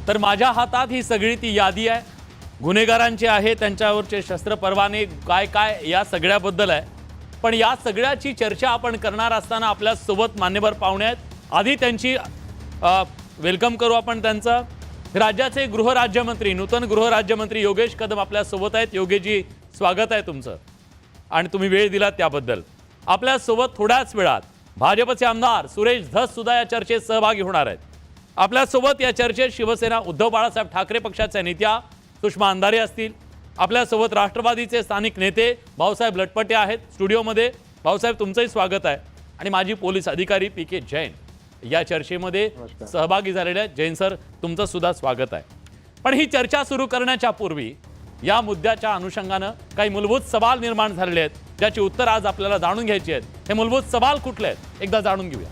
तर माझ्या हातात ही सगळी ती यादी आहे, गुन्हेगारांची आहे, त्यांच्यावरचे शस्त्र परवाने काय काय या सगळ्याबद्दल आहे। पण या सगळ्याची चर्चा आपण करणार असताना आपल्या सोबत मान्यवर पाहुणे आहेत। आधी त्यांची वेलकम करू आपण त्यांचं। राज्याचे गृहराज्यमंत्री, नूतन गृहराज्यमंत्री योगेश कदम आपल्या सोबत आहेत। योगेशजी, स्वागत आहे तुमचं आणि तुम्ही वेळ दिलात त्याबद्दल। आपल्या सोबत थोड्याच वेळात भाजपचे आमदार सुरेश धस सुद्धा या चर्चेत सहभागी होणार आहेत। आपल्या सोबत या चर्चेत शिवसेना उद्धव बाळासाहेब ठाकरे पक्षाच्या नेत्या सुषमा अंधारे असतील। आपल्या सोबत राष्ट्रवादीचे स्थानिक नेते भाऊसाहेब लटपटे आहेत स्टुडिओमध्ये। भाऊसाहेब, तुमचंही स्वागत आहे। आणि माजी पोलीस अधिकारी पीके जैन या चर्चेमध्ये सहभागी झालेले आहेत। जैन सर, तुमचं सुद्धा स्वागत आहे। पण ही चर्चा सुरू करण्याच्या पूर्वी या मुद्द्याच्या अनुषंगाने काही मूलभूत सवाल निर्माण झालेले आहेत, ज्याची उत्तर आज आपल्याला जाणून घ्यायची आहेत। हे मूलभूत सवाल कुठले आहेत एकदा जाणून घेऊया।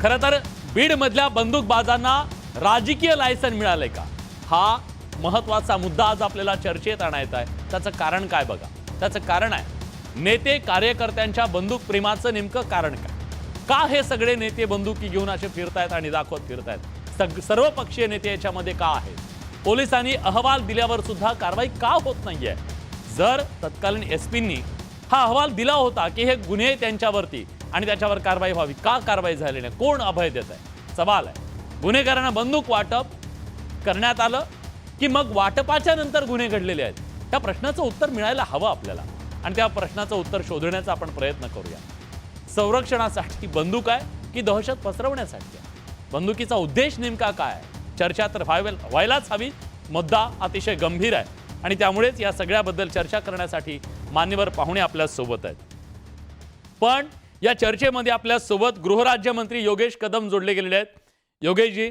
खरं तर बीड मधल्या बंदूकबाजांना राजकीय लायसन मिळाले का, हा महत्त्वाचा मुद्दा आज आपल्याला चर्चेत आणायचा आहे। त्याचं कारण काय बघा। त्याचं कारण आहे नेते कार्यकर्त्यांच्या बंदूक प्रेमाचं नेमकं कारण काय। का हे सगळे नेते बंदुकी घेऊन असे फिरतायत आणि दाखवत फिरतायत। सर्व पक्षीय नेते याच्यामध्ये का आहेत। पोलिसांनी अहवाल दिल्यावर सुद्धा कारवाई का होत नाहीये। जर तत्कालीन एसपींनी हा अहवाल दिला होता की हे गुन्हे त्यांच्यावरती आणि त्याच्यावर कारवाई व्हावी, का कारवाई झाली नाही, कोण अभय देत आहे, सवाल आहे। गुन्हेगारांना बंदूक वाटप करण्यात आलं की मग वाटपाच्या नंतर गुन्हे घडलेले आहेत, त्या प्रश्नाचं उत्तर मिळायला हवं आपल्याला आणि त्या प्रश्नाचं उत्तर शोधण्याचा आपण प्रयत्न करूया। संरक्षणासाठी बंदूक आहे की दहशत पसरवण्यासाठी आहे, बंदुकीचा उद्देश नेमका काय आहे, चर्चा तर व्हायलाच हवी। मुद्दा अतिशय गंभीर आहे आणि त्यामुळेच या सगळ्याबद्दल चर्चा करण्यासाठी मान्यवर पाहुणे आपल्या सोबत आहेत। पण या चर्चेमध्ये आपल्या सोबत गृहराज्यमंत्री योगेश कदम जोडले गेलेले आहेत। योगेशजी,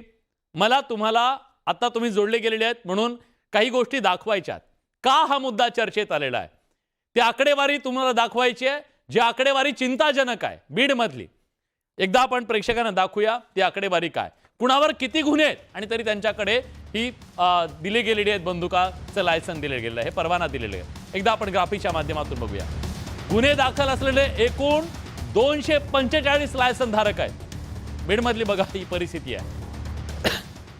मला तुम्हाला आता तुम्ही जोडले गेलेले आहेत म्हणून काही गोष्टी दाखवायच्यात। का हा मुद्दा चर्चेत आलेला आहे, ती आकडेवारी तुम्हाला दाखवायची आहे, जी आकडेवारी चिंताजनक आहे बीड मधली। एकदा आपण प्रेक्षकांना दाखवूया ती आकडेवारी काय, कुणावर किती गुन्हे आहेत आणि तरी त्यांच्याकडे ही दिली गेलेली आहेत बंदुकाचं लायसन दिले गेलेलं आहे, हे परवाना दिलेले आहे। एकदा आपण ग्राफिकच्या माध्यमातून बघूया। गुन्हे दाखल असलेले एकूण 245 लायसन धारक आहेत बीडमधली। बघा ही परिस्थिती आहे।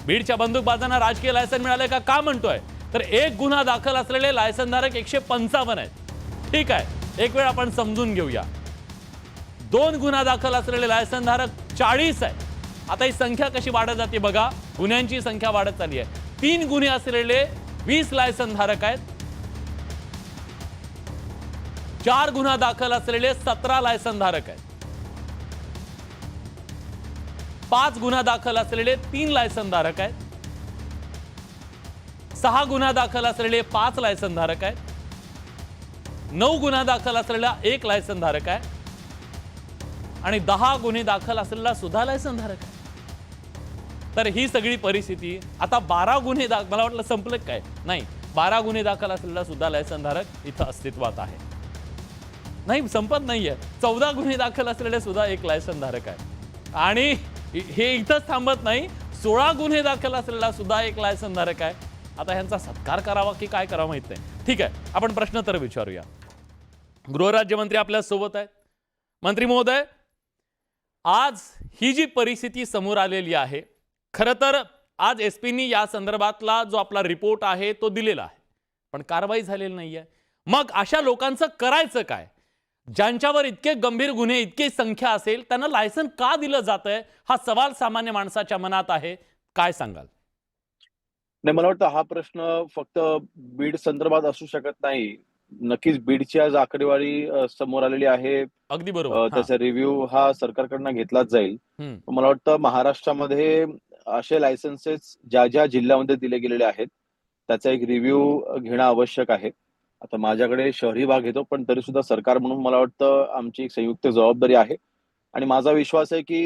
बीडच्या बंदूकबाजांना राजकीय लायसन मिळाले का म्हणतोय, तर एक गुन्हा दाखल असलेले लायसन धारक 155 आहेत। ठीक आहे, एक वेळ आपण समजून घेऊया। 2 गुन्हा दाखल असलेले लायसन धारक 40 आहेत। आता ही संख्या कशी वाढत जाते बघा, गुन्ह्यांची संख्या वाढत चालली आहे। 3 गुन्हे असलेले 20 लायसन धारक आहेत। 4 गुन्हा दाखल असलेले 17 लायसन धारक आहेत। 5 गुन्हा दाखल असलेले 3 लायसन धारक आहेत। 6 गुन्हा दाखल असलेले 5 लायसन धारक आहेत। 9 गुन्हा दाखल असलेला 1 लायसन धारक आहे आणि 10 गुन्हे दाखल असलेला सुद्धा लायसन धारक आहे। तर ही सगळी परिस्थिती आता 12 गुन्हे मला वाटलं संपलं काय, नाही, 12 गुन्हे दाखल असलेला सुद्धा लायसन धारक इथं अस्तित्वात आहे, नाही संपत नाहीये। 14 गुन्हे दाखल असलेले सुद्धा 1 लायसन धारक आहे आणि हे इथंच थांबत नाही, 16 गुन्हे दाखल असलेला सुद्धा 1 लायसन धारक आहे। आता ह्यांचा सत्कार करावा की काय करावं माहित नाही। ठीक आहे, आपण प्रश्न तर विचारूया। गृहराज्यमंत्री आपल्या सोबत आहेत। मंत्री महोदय, आज ही जी परिस्थिती समोर आलेली आहे, खरं तर आज एसपींनी या संदर्भातला जो आपला रिपोर्ट आहे तो दिलेला आहे, पण कारवाई झालेली नाहीये। मग अशा लोकांचं करायचं काय, ज्यांच्यावर इतके गंभीर गुन्हे, इतकी संख्या असेल, त्यांना लायसन का दिलं जातंय, हा सवाल सामान्य माणसाच्या मनात आहे। काय सांगाल? नाही, मला वाटतं हा प्रश्न फक्त बीड संदर्भात असू शकत नाही। नक्कीच बीडची आज आकडेवारी समोर आलेली आहे, अगदी बरोबर, त्याचा रिव्ह्यू हा सरकारकडनं घेतलाच जाईल। मला वाटतं महाराष्ट्रामध्ये असे लायसन्सेस ज्या जिल्ह्यामध्ये दिले गेलेले आहेत त्याचा एक रिव्ह्यू घेणं आवश्यक आहे। आता माझ्याकडे शहरी भाग येतो, पण तरी सुद्धा सरकार म्हणून मला वाटतं आमची एक संयुक्त जबाबदारी आहे आणि माझा विश्वास आहे की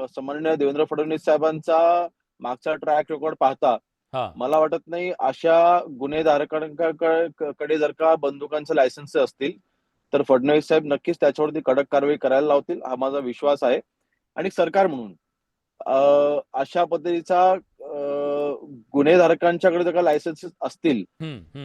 सन्माननीय देवेंद्र फडणवीस साहेबांचा मागचा ट्रॅक रेकॉर्ड पाहता मला वाटत नाही अशा गुन्हेधारकांकडे जर का बंदुकांचे लायसन्स असतील तर फडणवीस साहेब नक्कीच त्याच्यावरती कडक कारवाई करायला लावतील, हा माझा विश्वास आहे। आणि सरकार म्हणून अशा पद्धतीचा गुन्हेधारकांच्याकडे जर का लायसन्सेस असतील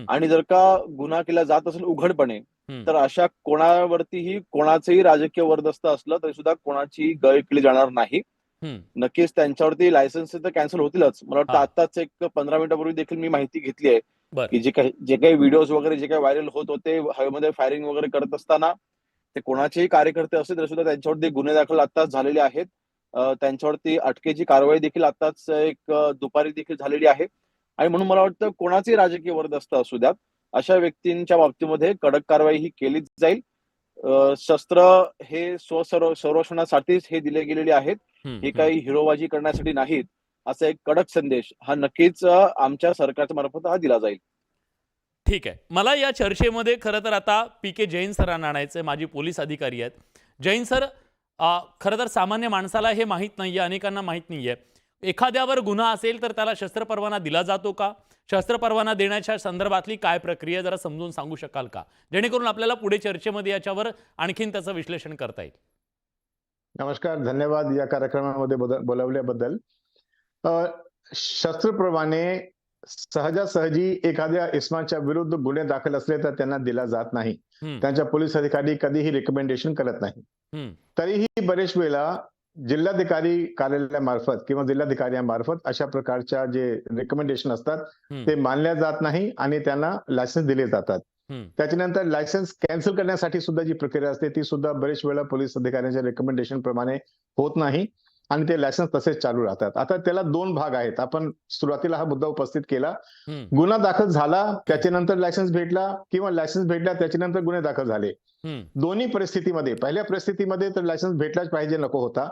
आणि जर का गुन्हा केला जात असेल उघडपणे, तर अशा कोणावरतीही कोणाचेही राजकीय वर्दस्त असलं तरी सुद्धा कोणाची गय केली जाणार नाही। नक्कीच त्यांच्यावरती लायसन्स तर कॅन्सल होतीलच. मला वाटतं हा. आताच एक 15 मिनिटापूर्वी देखील मी माहिती घेतली आहे बर. की जे काही व्हिडिओज वगैरे जे काही व्हायरल होत होते हवेमध्ये फायरिंग वगैरे करत असताना, ते कोणाचेही कार्यकर्ते असतील तरी सुद्धा त्यांच्यावरती गुन्हे दाखल आताच झालेले आहेत. त्यांच्यावरती अटकेची कारवाई देखील आताच दुपारी देखील झालेली आहे. आणि म्हणून मला वाटतं कोणाचेही राजकीय वरदस्त असू द्यात, अशा व्यक्तींच्या बाबतीमध्ये कडक कारवाई ही केलीच जाईल. शस्त्र हे संरक्षणासाठीच हे दिले गेलेले आहेत. हे काही हिरोबाजी करण्यासाठी नाहीत. असा एक कडक संदेश हा नक्कीच आमच्या सरकारच्या मार्फत हा दिला जाईल. ठीक आहे. मला या चर्चेमध्ये खरं तर आता पी.के. जैन सरांना आणायचं, माजी पोलीस अधिकारी आहेत. जैन सर, खरं तर सामान्य माणसाला हे माहीत नाहीये, अनेकांना माहीत नाहीये. एखाद्यावर गुन्हा असेल तर त्याला शस्त्र परवाना दिला जातो का? शस्त्र परवाना देण्याच्या संदर्भातली काय प्रक्रिया जरा समजून सांगू शकाल का? जेणेकरून आपल्याला पुढे चर्चेमध्ये याच्यावर आणखीन त्याचं विश्लेषण करता येईल. नमस्कार, धन्यवाद या कार्यक्रमामध्ये बोलावल्याबद्दल. शस्त्र परवाने सहजासहजी एखाद्या इसमाच्या विरुद्ध गुन्हे दाखल असले तर त्यांना दिला जात नाही. त्यांच्या पोलीस अधिकारी कधीही रिकमेंडेशन करत नाही. तरीही बरेच वेळा जिल्हाधिकारी कार्यालयामार्फत किंवा जिल्हाधिकाऱ्यांमार्फत अशा प्रकारच्या जे रिकमेंडेशन असतात ते मानल्या जात नाही आणि त्यांना लायसन्स दिले जातात. त्याच्यानंतर लायसन्स कॅन्सल करण्यासाठी सुद्धा जी प्रक्रिया असते ती सुद्धा बरेच वेळा पोलीस अधिकाऱ्यांच्या रिकमेंडेशन प्रमाणे होत नाही आणि ते लायसन्स तसेच चालू राहतात. आता त्याला दोन भाग आहेत. आपण सुरुवातीला हा मुद्दा उपस्थित केला. गुन्हा दाखल झाला त्याच्यानंतर लायसन्स भेटला किंवा लायसन्स भेटला त्याच्यानंतर गुन्हे दाखल झाले. दोन्ही परिस्थितीमध्ये, पहिल्या परिस्थितीमध्ये तर लायसन्स भेटलाच पाहिजे नको होता.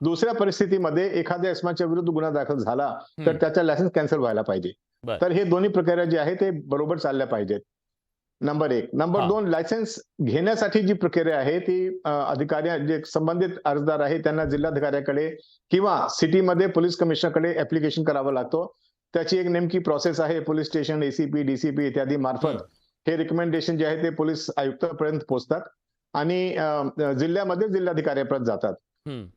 दुसऱ्या परिस्थितीमध्ये एखाद्या इसमाच्या विरुद्ध गुन्हा दाखल झाला तर त्याचा लायसन्स कॅन्सल व्हायला पाहिजे. तर हे दोन्ही प्रक्रिया जे आहे ते बरोबर चालल्या पाहिजेत. नंबर एक. नंबर दोन, लायसन्स घेण्यासाठी जी प्रक्रिया आहे ती अधिकारी जे संबंधित अर्जदार आहे त्यांना जिल्हाधिकाऱ्याकडे किंवा सिटीमध्ये पोलीस कमिशनरकडे ऍप्लिकेशन करावं लागतो. त्याची एक नेमकी प्रोसेस आहे. पोलीस स्टेशन, एसीपी, डीसीपी इत्यादी मार्फत हे रिकमेंडेशन जे आहे ते पोलीस आयुक्तापर्यंत पोहोचतात आणि जिल्ह्यामध्ये जिल्हाधिकाऱ्यापर्यंत जातात.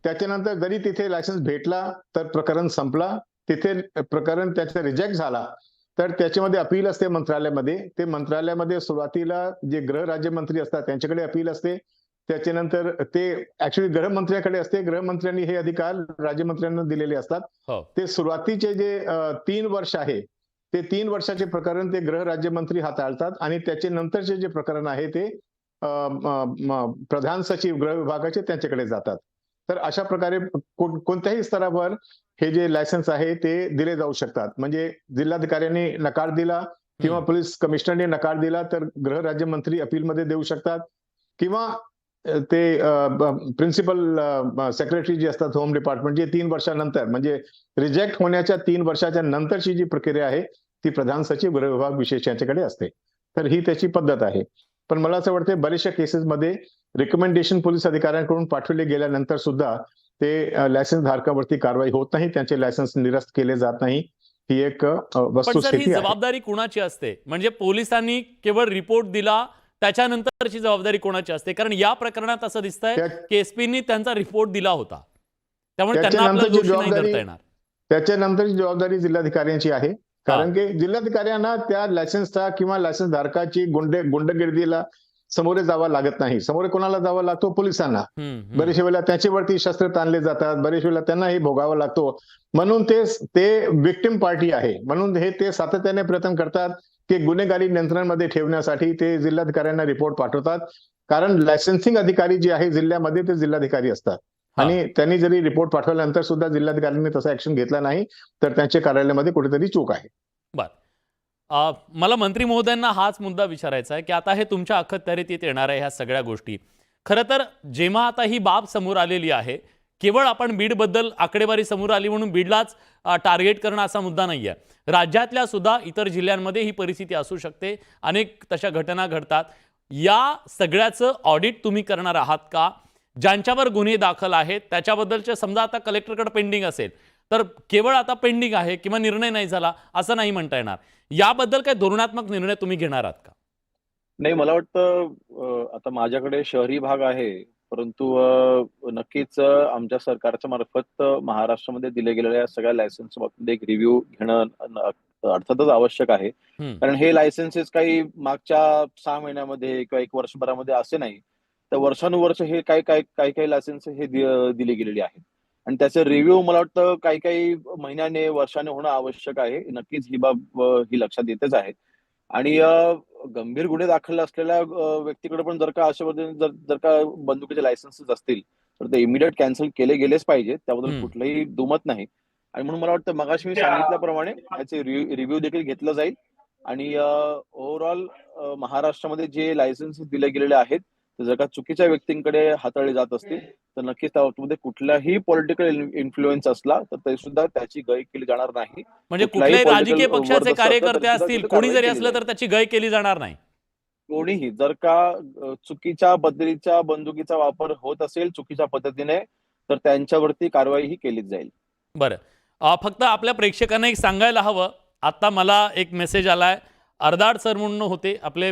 त्याच्यानंतर जरी तिथे लायसन्स भेटला तर प्रकरण संपला. तिथे प्रकरण त्याचा रिजेक्ट झाला तर त्याच्यामध्ये अपील असते मंत्रालयामध्ये. ते मंत्रालयामध्ये सुरुवातीला जे गृह राज्यमंत्री असतात त्यांच्याकडे अपील असते. त्याच्यानंतर ते ऍक्च्युअली गृहमंत्र्याकडे असते. गृहमंत्र्यांनी हे अधिकार राज्यमंत्र्यांना दिलेले असतात. ते सुरुवातीचे जे 3 वर्ष आहे ते 3 वर्षाचे प्रकरण ते गृह राज्यमंत्री हाताळतात आणि त्याचे नंतरचे जे प्रकरण आहे ते प्रधान सचिव गृह विभागाचे त्यांच्याकडे जातात. तर अशा प्रकारे कोणत्याही स्तरावर हे जे लायसन्स आहे ते दिले जाऊ शकतात. म्हणजे जिल्हाधिकाऱ्यांनी नकार दिला किंवा पोलीस कमिशनरने नकार दिला तर गृह राज्यमंत्री अपीलमध्ये देऊ शकतात किंवा ते प्रिन्सिपल सेक्रेटरी जे असतात होम डिपार्टमेंट जे 3 वर्षानंतर म्हणजे रिजेक्ट होण्याच्या 3 वर्षाच्या नंतरची जी प्रक्रिया आहे ती प्रधान सचिव गृह विभाग विशेष यांच्याकडे असते. तर ही त्याची पद्धत आहे. पण मला असं वाटतं बऱ्याचशा केसेसमध्ये रिकमेंडेशन पोलीस अधिकाऱ्यांकडून पाठवले गेल्यानंतर सुद्धा ते लायसन्स धारकावरती कारवाई होत नाही. त्यांचे लायसन्स निरस्त केले जात नाही. ही एक वस्तुस्थिती आहे. जबाबदारी कोणाची असते? म्हणजे पोलिसांनी केवळ रिपोर्ट दिला त्याच्यानंतरची जबाबदारी कोणाची असते? कारण या प्रकरणात असं दिसतंय की एसपींनी त्यांचा रिपोर्ट दिला होता, त्यामुळे त्यांना आपल्याला दोषी नाही धरता येणार. त्याच्यानंतरची जबाबदारी जिल्हाधिकाऱ्यांची आहे. कारण की जिल्हाधिकाऱ्यांना त्या लायसन्सचा किंवा लायसन्स धारकाची गुंडगिरीला समोरे जावं लागत नाही. समोरे कोणाला जावं लागतो? पोलिसांना. बरेच वेळेला त्याच्यावरती शस्त्र ताणले जातात. बरेच वेळेला त्यांनाही भोगावं लागतो. म्हणून ते विक्टिम पार्टी आहे. म्हणून ते सातत्याने प्रयत्न करतात की गुन्हेगारी नियंत्रणामध्ये ठेवण्यासाठी ते जिल्हाधिकाऱ्यांना रिपोर्ट पाठवतात. कारण लायसन्सिंग अधिकारी जे आहे जिल्ह्यामध्ये ते जिल्हाधिकारी असतात आणि त्यांनी जरी रिपोर्ट पाठवल्यानंतर सुद्धा जिल्हाधिकाऱ्यांनी तसा ऍक्शन घेतला नाही तर त्यांच्या कार्यालयामध्ये कुठेतरी चूक आहे. मला मंत्री महोदयांना हाच मुद्दा विचारायचा आहे की आता हे तुमच्या अखत्यारीत येणार आहे ह्या सगळ्या गोष्टी. खरं तर जेव्हा आता ही बाब समोर आलेली आहे, केवळ आपण बीडबद्दल आकडेवारी समोर आली म्हणून बीडलाच टार्गेट करणं असा मुद्दा नाही आहे. राज्यातल्या सुद्धा इतर जिल्ह्यांमध्ये ही परिस्थिती असू शकते. अनेक तशा घटना घडतात. या सगळ्याचं ऑडिट तुम्ही करणार आहात का? ज्यांच्यावर गुन्हे दाखल आहेत त्याच्याबद्दलचे समजा आता कलेक्टरकडे पेंडिंग असेल तर केवळ आता पेंडिंग आहे किंवा निर्णय नाही झाला असं नाही म्हणता येणार. याबद्दल काय धोरणात्मक निर्णय तुम्ही घेणार आहात का? नाही, मला वाटतं आता माझ्याकडे शहरी भाग आहे, परंतु नक्कीच आमच्या सरकारच्या मार्फत महाराष्ट्रामध्ये दिले गेलेल्या सगळ्या लायसन्स बाबतीत एक रिव्ह्यू घेणं अर्थातच आवश्यक आहे. कारण हे लायसन्सेस काही मागच्या 6 महिन्यामध्ये किंवा 1 वर्षभरामध्ये असे नाही, तर वर्षानुवर्ष हे काही लायसन्स हे दिले गेलेले आहेत. आणि त्याचे रिव्ह्यू मला वाटतं काही काही महिन्याने वर्षाने होणं आवश्यक आहे. नक्कीच ही बाब ही लक्षात येतेच आहे. आणि गंभीर गुन्हे दाखल असलेल्या व्यक्तीकडे पण जर का अशा पद्धतीने जर जर का बंदुकीचे लायसन्सेस असतील, तर ते इमिडिएट कॅन्सल केले गेलेच पाहिजेत. त्याबद्दल हम्म. कुठलंही दुमत नाही. आणि म्हणून मला वाटतं मगाशी मी सांगितल्याप्रमाणे याचे रिव्ह्यू देखील घेतलं जाईल आणि ओव्हरऑल महाराष्ट्रामध्ये जे लायसन्सेस दिले गेलेले आहेत, ते जर का चुकीच्या व्यक्तींकडे हाताळले जात असतील, तर नक्कीच त्यामध्ये कुठलाही पॉलिटिकल इन्फ्लुएन्स असला, तर ते सुद्धा त्याची गय केली जाणार नाही. म्हणजे कुठलाही कुठल्याही पॉलिटिकल राजकीय पक्षाचे वर्चस्व असलं कार्यकर्ते तरी सुद्धा असतील, त्याच्यावर कोणी कारवाई जरी केली असलं जाईल. तर त्याची गय केली जाणार नाही. कोणीही जर का चुकीच्या पद्धतीच्या बंदुकीचा वापर होत असेल चुकीच्या पद्धतीने, तर त्यांच्यावरती कारवाईही केलीच जाईल. बरं. फक्त आपल्या प्रेक्षकांना एक सांगायला हवं, आता मला एक मेसेज आलाय. अर्दाड सर म्हणून होते आपले,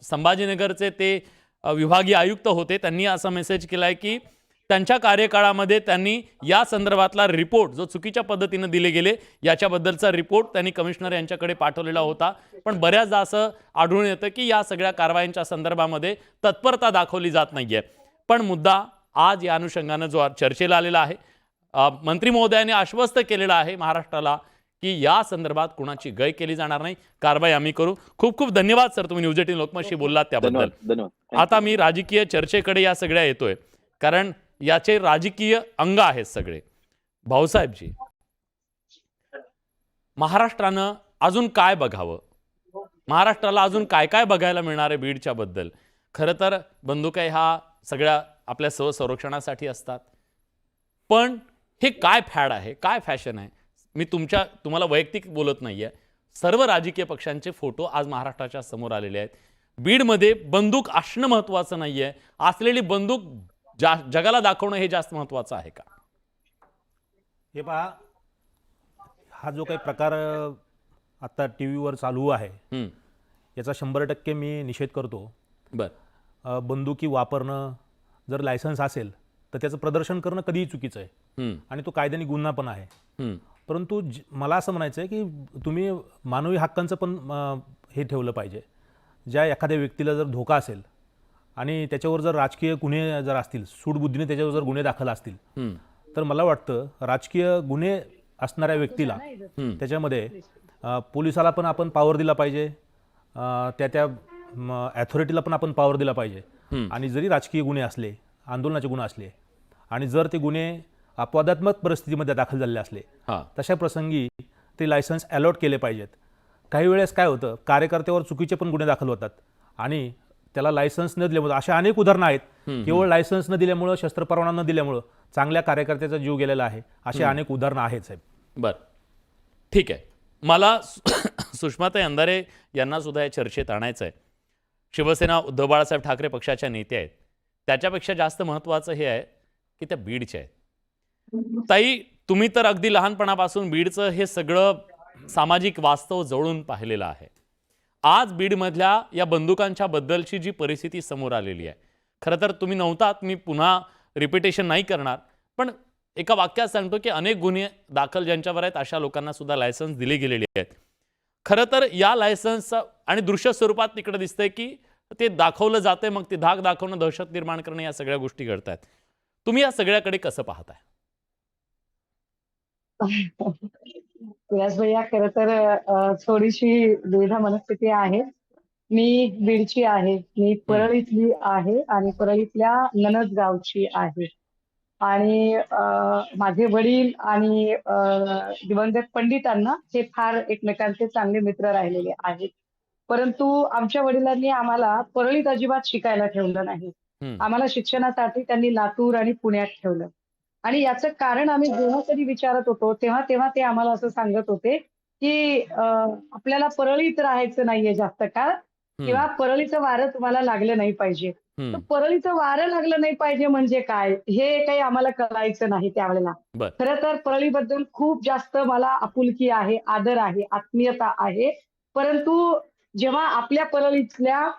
संभाजीनगरचे ते विभागीय आयुक्त होते. त्यांनी असा मेसेज केलाय की त्यांच्या कार्यकाळामध्ये त्यांनी या संदर्भातला रिपोर्ट जो चुकीच्या पद्धतीने दिले गेले याच्याबद्दलचा रिपोर्ट त्यांनी कमिशनर यांच्याकडे पाठवलेला होता. पण बऱ्याचदा असं आढळून येतं की या सगळ्या कारवायांच्या संदर्भामध्ये तत्परता दाखवली जात नाहीये. पण मुद्दा आज या अनुषंगानं जो चर्चेला आलेला आहे, मंत्री महोदयांनी आश्वस्त केलेलं आहे महाराष्ट्राला की या संदर्भात कुणाची गय केली जाणार नाही, कारवाई आम्ही करू. खूप खूप धन्यवाद सर, तुम्ही न्यूज 18 लोकमतशी बोललात त्याबद्दल. धन्यवाद. धन्यवाद. आता मी राजकीय चर्चेकडे या सगळ्या येतोय, कारण याचे राजकीय अंग आहेत सगळे. भाऊसाहेबजी, महाराष्ट्रानं अजून काय बघावं, महाराष्ट्राला अजून काय काय बघायला मिळणार आहे बीडच्या बद्दल? खरं तर बंदुका ह्या सगळ्या आपल्या संरक्षणासाठी असतात, पण हे काय फॅड आहे, काय फॅशन आहे? मी तुम्हाला वैयक्तिक बोलत नाहीये, सर्व राजकीय पक्षांचे फोटो आज महाराष्ट्राच्या समोर आलेले आहेत. बीडमध्ये बंदूक असणं महत्वाचं नाहीये, असलेली बंदूक जगाला दाखवणं हे जास्त महत्वाचं आहे का? हे पहा, हा जो काही प्रकार आता टी व्हीवर चालू आहे याचा 100% मी निषेध करतो. बंदुकी वापरणं जर लायसन्स असेल तर त्याचं प्रदर्शन करणं कधीही चुकीचं आहे आणि तो कायद्याने गुन्हा पण आहे. परंतु मला असं म्हणायचं आहे की तुम्ही मानवी हक्कांचं पण हे ठेवलं पाहिजे. ज्या एखाद्या व्यक्तीला जर धोका असेल आणि त्याच्यावर जर राजकीय गुन्हे जर असतील, सूडबुद्धीने त्याच्यावर जर गुन्हे दाखल असतील, तर मला वाटतं राजकीय गुन्हे असणाऱ्या व्यक्तीला त्याच्यामध्ये पोलिसाला पण आपण पॉवर दिला पाहिजे, त्या ॲथॉरिटीला पण आपण पॉवर दिला पाहिजे. आणि जरी राजकीय गुन्हे असले, आंदोलनाचे गुन्हे असले आणि जर ते गुन्हे अपवादात्मक परिस्थितीमध्ये दाखल झालेले असले, तशा प्रसंगी ते लायसन्स अलॉट केले पाहिजेत. काही वेळेस काय होतं, कार्यकर्त्यावर चुकीचे पण गुन्हे दाखल होतात आणि त्याला लायसन्स न दिल्यामुळे, अशा अनेक उदाहरणं आहेत. केवळ लायसन्स न दिल्यामुळं, शस्त्र परवाना न दिल्यामुळं चांगल्या कार्यकर्त्याचा जीव गेलेला आहे. अशी अनेक उदाहरणं आहेत साहेब. बरं, ठीक आहे. मला सुषमाताई अंधारे यांना सुद्धा या चर्चेत आणायचं आहे. शिवसेना उद्धव बाळासाहेब ठाकरे पक्षाच्या नेते आहेत, त्याच्यापेक्षा जास्त महत्त्वाचं हे आहे की त्या बीडच्या आहेत. ताई, तुम्ही तर अगदी लहानपणापासून बीडचं हे सगळं सामाजिक वास्तव जवळून पाहिलेलं आहे. आज बीडमधल्या या बंदुकांच्या बद्दलची जी परिस्थिती समोर आलेली आहे, खरं तर तुम्ही नव्हतात, मी पुन्हा रिपिटेशन नाही करणार, पण एका वाक्यात सांगतो की अनेक गुन्हे दाखल ज्यांच्यावर आहेत अशा लोकांना सुद्धा लायसन्स दिले गेलेले आहेत. खरं तर या लायसन्स आणि दृश्य स्वरूपात तिकडे दिसतंय की ते दाखवलं जाते, मग ते धाक दाखवणं, दहशत निर्माण करणं, या सगळ्या गोष्टी घडतात. तुम्ही या सगळ्याकडे कसं पाहताय? व्यास भैया, खरं तर थोडीशी दुविधा मनस्थिती आहे. मी बीडची आहे, मी परळीतली आहे आणि परळीतल्या नणद गावची आहे. आणि माझे वडील आणि दिवंगत पंडितांना हे फार एकमेकांचे चांगले मित्र राहिलेले आहेत. परंतु आमच्या वडिलांनी आम्हाला परळीत अजिबात शिकायला ठेवलं नाही. आम्हाला शिक्षणासाठी त्यांनी लातूर आणि पुण्यात ठेवलं. आणि याचं कारण आम्ही जेव्हा कधी विचारत होतो तेव्हा तेव्हा ते आम्हाला असं सांगत होते की आपल्याला परळीत राहायचं नाहीये जास्त काळ, किंवा परळीचं वारं तुम्हाला लागलं नाही पाहिजे. तर परळीचं वारं लागलं नाही पाहिजे म्हणजे काय, हे काही आम्हाला कळायचं नाही त्यावेळेला. खरं तर परळीबद्दल खूप जास्त मला आपुलकी आहे, आदर आहे, आत्मीयता आहे. परंतु जेव्हा आपल्या परळीतल्या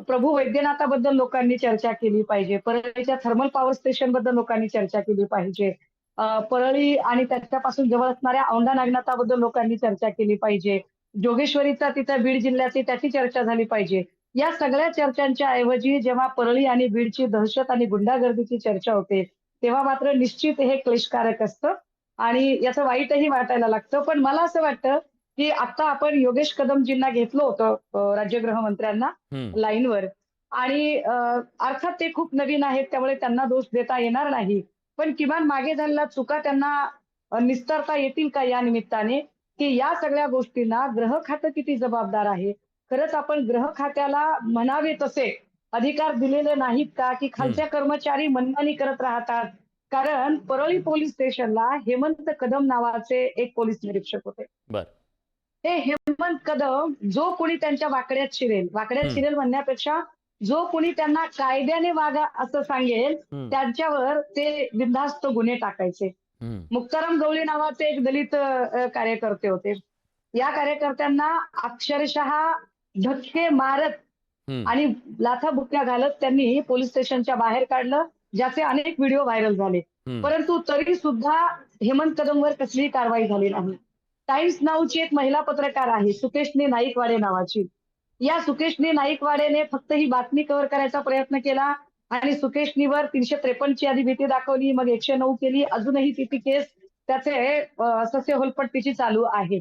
प्रभू वैद्यनाथाबद्दल लोकांनी चर्चा केली पाहिजे, परळीच्या थर्मल पॉवर स्टेशन बद्दल लोकांनी चर्चा केली पाहिजे, परळी आणि त्याच्यापासून जवळ असणाऱ्या औंढा नागनाथाबद्दल लोकांनी चर्चा केली पाहिजे, जोगेश्वरीचा तिथं बीड जिल्ह्याची त्याची चर्चा झाली पाहिजे. या सगळ्या चर्चांच्या ऐवजी जेव्हा परळी आणि बीडची दहशत आणि गुंडागर्दीची चर्चा होते, तेव्हा मात्र निश्चित हे क्लेशकारक असतं आणि याचं वाईटही वाटायला लागतं. पण मला असं वाटतं की आता आपण योगेश कदमजींना घेतलं होतं राज्य गृहमंत्र्यांना लाईनवर आणि अर्थात ते खूप नवीन आहेत त्यामुळे त्यांना दोष देता येणार नाही. पण किमान मागे झालेल्या चुका त्यांना निस्तारता येतील का या निमित्ताने, की या सगळ्या गोष्टींना गृह खातं किती जबाबदार आहे? खरंच आपण गृह खात्याला म्हणावे तसे अधिकार दिलेले नाहीत का, की खालच्या कर्मचारी मनमानी करत राहतात? कारण परळी पोलीस स्टेशनला हेमंत कदम नावाचे एक पोलीस निरीक्षक होते. ते हेमंत कदम जो कोणी त्यांच्या वाकड्यात शिरेल म्हणण्यापेक्षा जो कोणी त्यांना कायद्याने वागा असं सांगेल त्यांच्यावर ते बिनधास्त गुन्हे टाकायचे. मुक्ताराम गवळी नावाचे एक दलित कार्यकर्ते होते. या कार्यकर्त्यांना अक्षरशः धक्के मारत आणि लाथाबुक्क्या घालत त्यांनी पोलीस स्टेशनच्या बाहेर काढलं, ज्याचे अनेक व्हिडिओ व्हायरल झाले. परंतु तरी सुद्धा हेमंत कदमवर कसलीही कारवाई झाली नाही. टाइम्स नाऊची एक महिला पत्रकार आहे सुकेशनी नाईकवाडे नावाची. या सुकेशनी नाईकवाडेने फक्त ही बातमी कव्हर करायचा प्रयत्न केला आणि सुकेशनीवर 353 ची आधी भीती दाखवली, मग 109 केली, अजूनही ती केस त्याचे ससे होलपट तिची चालू आहे.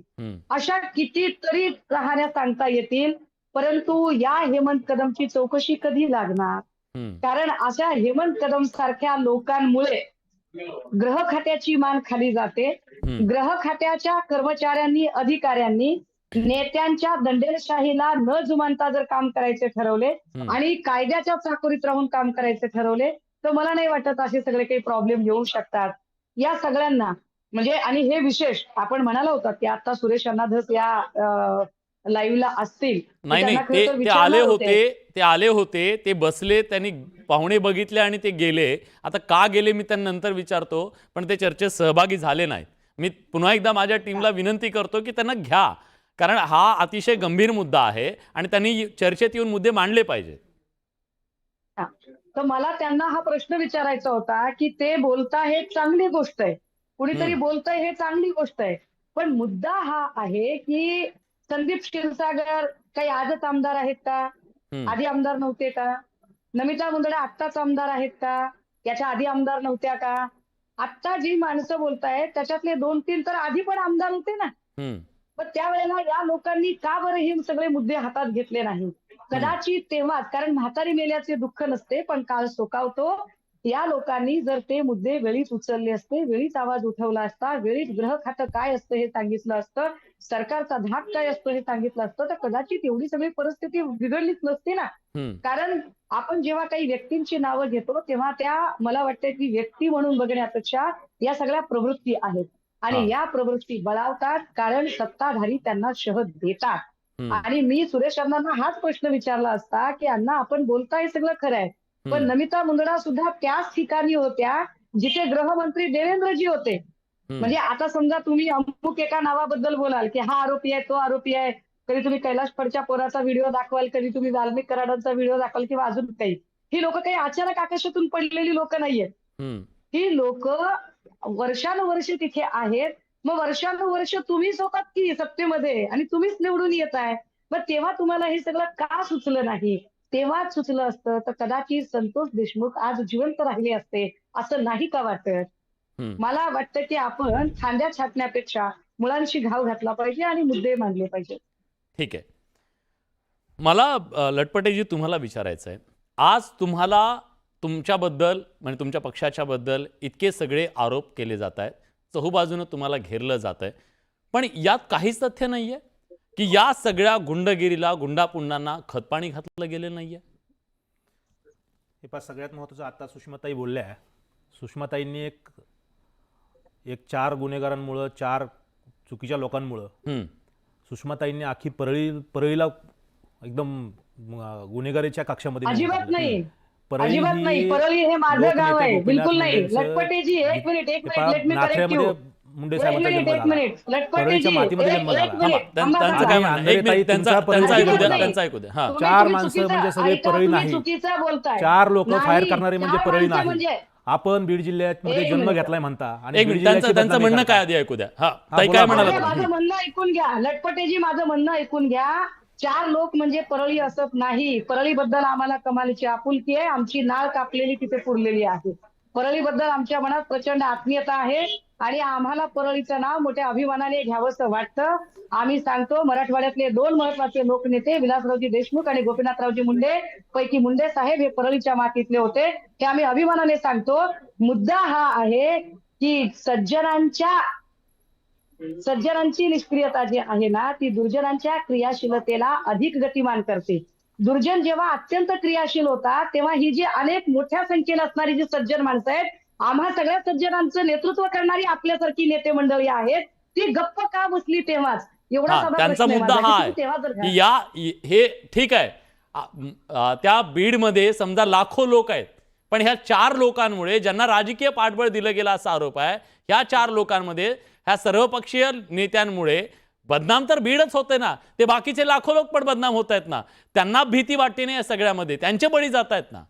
अशा कितीतरी कहाण्या सांगता येतील, परंतु या हेमंत कदमची चौकशी कधी लागणार? कारण अशा हेमंत कदम सारख्या लोकांमुळे गृह खात्याची मान खाली जाते. गृह खात्याच्या कर्मचाऱ्यांनी, अधिकाऱ्यांनी नेत्यांच्या दंडेलशाहीला न जुमानता जर काम करायचे ठरवले आणि कायद्याच्या चाकोरीत राहून काम करायचे ठरवले तर मला नाही वाटत असे सगळे काही प्रॉब्लेम येऊ शकतात. या सगळ्यांना म्हणजे आणि हे विशेष आपण म्हणाला होता की आता सुरेश अण्णाधस या लाईव्हला असतील. नाही ते आले होते ते बसले, त्यांनी पाहुणे बघितले आणि ते गेले. आता का गेले मी त्यांना नंतर विचारतो, पण ते चर्चेत सहभागी झाले नाहीत. मी पुन्हा एकदा माझ्या टीमला विनंती करतो की त्यांना घ्या, कारण हा अतिशय गंभीर मुद्दा आहे आणि त्यांनी चर्चेत येऊन मुद्दे मांडले पाहिजेत. तर मला त्यांना हा प्रश्न विचारायचा होता की ते बोलताय हे चांगली गोष्ट आहे, कुणीतरी बोलतंय हे चांगली गोष्ट आहे, पण मुद्दा हा आहे की संदीप क्षीरसागर काही आजच आमदार आहेत का? आधी आमदार नव्हते का? नमिता मुंदडा आत्ताच आमदार आहेत का? याच्या आधी आमदार नव्हत्या का? आत्ता जी माणसं बोलतायत त्याच्यातले 2-3 तर आधी पण आमदार होते ना. पण त्यावेळेला या लोकांनी का बरं हे सगळे मुद्दे हातात घेतले नाही? कदाचित तेव्हाच, कारण म्हातारी मेल्याचे दुःख नसते पण काळ सोकावतो. या लोकांनी जर ते मुद्दे वेळीच उचलले असते, वेळीच आवाज उठवला असता, वेळीच गृह खातं काय असतं हे सांगितलं असतं, सरकारचा धाक काय असतो हे सांगितलं असतं, तर कदाचित एवढी सगळी परिस्थिती बिघडलीच नसती ना. कारण आपण जेव्हा काही व्यक्तींची नावं घेतो तेव्हा त्या मला वाटतं की व्यक्ती म्हणून बघण्यापेक्षा या सगळ्या प्रवृत्ती आहेत आणि या प्रवृत्ती बळावतात कारण सत्ताधारी त्यांना शहद देतात. आणि मी सुरेश अण्णांना हाच प्रश्न विचारला असता की अण्णा आपण बोलताय सगळं खरं आहे, पण नमिता मुंदडा सुद्धा त्याच ठिकाणी होत्या जिथे गृहमंत्री देवेंद्रजी होते. म्हणजे आता समजा तुम्ही अमुक एका नावाबद्दल बोलाल की हा आरोपी आहे, तो आरोपी आहे, कधी तुम्ही कैलाश फडच्या पोराचा व्हिडिओ दाखवाल, कधी तुम्ही वाल्मिक कराडांचा व्हिडिओ दाखवाल किंवा अजून काही. ही लोक काही अचानक आकाशातून पडलेली लोक नाहीयेत. ही लोक वर्षानुवर्ष तिथे आहेत. मग वर्षानुवर्ष तुम्हीच होतात की सत्तेमध्ये आणि तुम्हीच निवडून येत आहे. मग तेव्हा तुम्हाला हे सगळं का सुचलं नाही? तेव्हाच सुचलं असतं तर कदाचित संतोष देशमुख आज जिवंत राहिले असते, असं नाही का वाटत? मला वाटतं की आपण खांद्या छाटण्यापेक्षा मुलांशी घाव घातला पाहिजे आणि मुद्दे मांडले पाहिजे. ठीक आहे, मला लटपटेजी तुम्हाला विचारायचं आहे, आज तुम्हाला तुमच्याबद्दल म्हणजे तुमच्या पक्षाच्या बद्दल इतके सगळे आरोप केले जात आहेत, चहूबाजूनं तुम्हाला घेरलं जात आहे, पण यात काहीच तथ्य नाहीये की या सगळ्या गुंडगिरीला, गुंडापुंडांना खतपाणी घातलं गेलं नाहीये? हे पहा, सगळ्यात महत्त्वाचं आता सुषमाताई बोलल्या. सुषमाताईंनी एक 4 गुन्हेगारांमुळं, 4 चुकीच्या लोकांमुळं सुषमाताईंनी आखी परळीला एकदम गुन्हेगारीच्या कक्षामध्ये अजिबात नाही, अजिबात नाही. परळी हे माझं गाव आहे, बिलकुल नाही. लटपटेजी एक minute let me correct you. Munde साहेबांचा जन्म झाला. लटपटेजी मातीमध्ये जन्म झाला. त्यांचा ऐकू द्या. 4 माणसं म्हणजे सगळे परळी नाही, चुकीचं बोलताय. 4 लोक फायर करणारे म्हणजे परळी नाही. आपण बीड जिल्ह्यामध्ये जन्म घेतलाय म्हणता आणि त्यांचं म्हणणं काय आधी ऐकू द्या. ताई काय म्हणाला? माझं म्हणणं ऐकून घ्या लटपटेजी, माझं म्हणणं ऐकून घ्या. 4 लोक म्हणजे परळी असत नाही. परळीबद्दल आम्हाला कमालीची आपुलकी आहे, आमची नाळ कापलेली तिथे पुरलेली आहे. परळीबद्दल आमच्या मनात प्रचंड आत्मीयता आहे आणि आम्हाला परळीचं नाव मोठ्या अभिमानाने घ्यावंसं वाटतं. आम्ही सांगतो, मराठवाड्यातले 2 महत्वाचे लोकनेते विलासरावजी देशमुख आणि गोपीनाथरावजी मुंडे पैकी मुंडे साहेब हे परळीच्या मातीतले होते. हे आम्ही अभिमानाने सांगतो. मुद्दा हा आहे की सज्जनांची निष्क्रियता जी आहे ना, ती दुर्जनांच्या क्रियाशीलतेला अधिक गतिमान करते. दुर्जन जेव्हा अत्यंत क्रियाशील होता, तेव्हा ही जी अनेक मोठ्या संख्येने असणारी जी सज्जन माणसं आहेत, आम्हा सगळ्या सज्जनांचं नेतृत्व करणारी आपल्यासारखी नेते मंडळी आहेत, ती गप्प का बसली तेव्हाच? एवढा साधा त्यांचा प्रश्न आहे मुद्दा माझा, हा की आहे तुम्ही तेव्हा जर की हे ठीक आहे, त्या बीडमध्ये समजा लाखो लोक आहेत, पण ह्या 4 लोकांमुळे ज्यांना राजकीय पाठबळ दिलं गेलं असा आरोप आहे, ह्या 4 लोकांमध्ये ह्या सर्वपक्षीय नेत्यांमुळे बदनाम तर बीडच होते ना, ते बाकीचे लाखो लोक पण बदनाम होत आहेत ना, त्यांना भीती वाटते नाही या सगळ्यामध्ये, त्यांचे बळी जात आहेत ना,